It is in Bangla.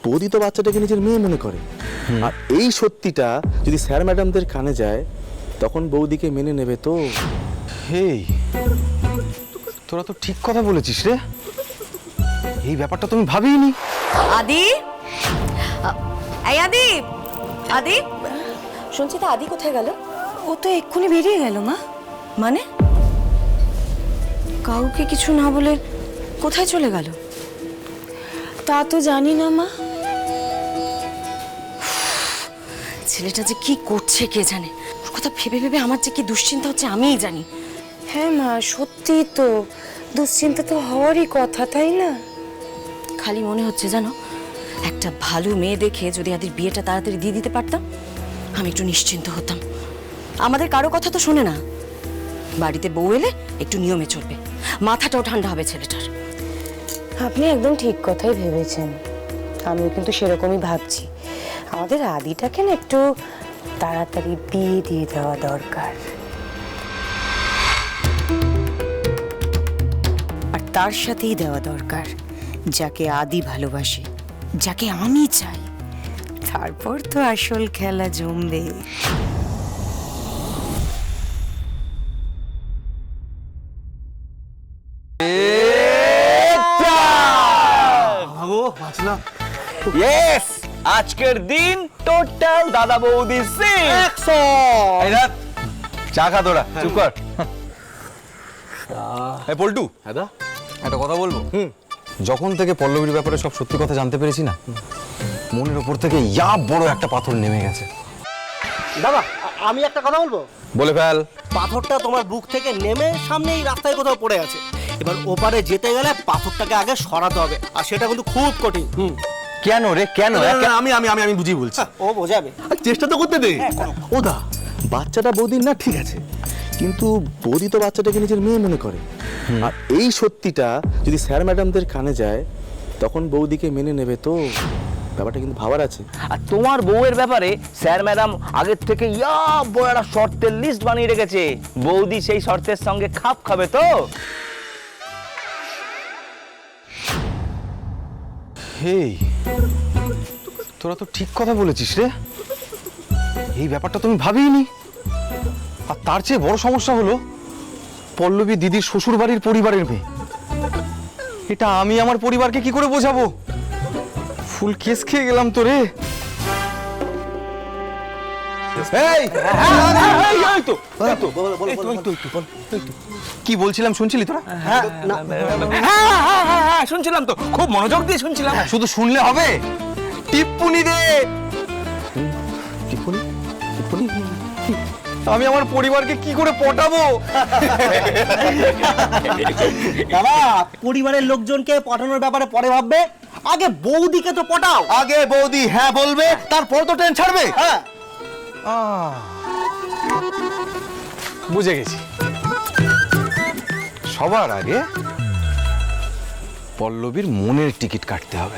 বৌদি তো বাচ্চাটাকে নিজের মেয়ে মনে করে। আর এই সত্যিটা যদি স্যার ম্যাডামদের কানে যায় তখন বৌদিকে মেনে নেবে তো। হেই, তোরা তো ঠিক কথা বলেছিস রে। এই ব্যাপারটা তুমি ভাবিনি। আদি, এই আদি, আদি, শুনছি তো আদি কোথায় গেল? ও তো এক্ষুনি বেরিয়ে গেল মা। মানে কাউকে কিছু না বলে কোথায় চলে গেল? তা তো জানি না মা। ছেলেটা যে কি করছে কে জানে। ওর কথা ভেবে ভেবে আমার যে কি দুশ্চিন্তা হচ্ছে আমিই জানি। হ্যাঁ মা, সত্যি তো দুশ্চিন্তা তো হওয়ারই কথা, তাই না? খালি মনে হচ্ছে জানো, একটা ভালো মেয়ে দেখে যদি আদির বিয়েটা তাড়াতাড়ি দিয়ে দিতে পারতাম আমি একটু নিশ্চিন্ত হতাম। আমাদের কারো কথা তো শোনে না। বাড়িতে বউ এলে একটু নিয়মে চলবে, মাথাটাও ঠান্ডা হবে ছেলেটার। আপনি একদম ঠিক কথাই ভেবেছেন, আমিও কিন্তু সেরকমই ভাবছি। আমাদের আদিটাকে না একটু তাড়াতাড়ি বিয়ে দিয়ে দেওয়া দরকার। আর তার সাথেই দেওয়া দরকার যাকে আদি ভালোবাসে, যাকে আমি চাই। তারপর তো আসল খেলা জমবে। ইয়েস, আজকের দিন টোটাল দাদা বৌদি সিন 100। এই রাত চা খা তোরা, চুপ কর। এই পল্টু, দাদা একটা কথা বলবো? যখন থেকে পল্লবীর ব্যাপারে সব সত্যি কথা জানতে পেরেছি না, মনের ওপর থেকে ইয়া বড় একটা পাথর নেমে গেছে। দাদা, আমি একটা কথা বলবো। বলে ফেল। পাথরটা তোমার বুক থেকে নেমে সামনে এই রাস্তায় কোথাও পড়ে আছে। এবার ওপারে যেতে গেলে পাথরটাকে আগে সরাতে হবে, আর সেটা কিন্তু খুব কঠিন। কেন রে, কেন? আমি আমি আমি আমি বুঝিয়ে বলছি। ও বোঝাবে। আর চেষ্টা তো করতে দে। ও দা, বাচ্চাটা বৌদির না, ঠিক আছে, কিন্তু বৌদি তো বাচ্চাটাকে নিজের মেয়ে মনে করে। আর এই সত্যিটা যদি স্যার ম্যাডামদের কানে যায় তখন বৌদিকে মেনে নেবে তো। ব্যাপারটা কিন্তু ভাবার আছে। আর তোমার বউয়ের ব্যাপারে স্যার ম্যাডাম আগের থেকে ইয়া বড় একটা শর্তের লিস্ট বানিয়ে রেখেছে। বৌদি সেই শর্তের সঙ্গে খাপ খাবে তো। হেই, তোরা তো ঠিক কথা বলেছিস রে। এই ব্যাপারটা তুমি ভাবিনি। আর তার চেয়ে বড় সমস্যা হলো পল্লবী দিদির শ্বশুর বাড়ির পরিবারের মেয়ে। এটা আমি আমার পরিবারকে কি করে বোঝাবো? ফুল কেস খেয়ে গেলাম তো রে। কি বলছিলাম শুনছিলি তোরা? হ্যাঁ, শুনছিলাম তো, খুব মনোযোগ দিয়ে শুনছিলাম। শুধু শুনলে হবে, টিপ্পুনি দে। টিপ্পনি টিপ্পনি আমি আমার পরিবারকে কি করে পটাবো? দাদা, পরিবারের লোকজনকে পাঠানোর ব্যাপারে পরে ভাববে, আগে বৌদিকে তো পটাও। আগে বৌদি হ্যাঁ বলবে, তারপর তো ট্রেন ছাড়বে। হ্যাঁ, বুঝে গেছি। সবার আগে পল্লবীর মনের টিকিট কাটতে হবে।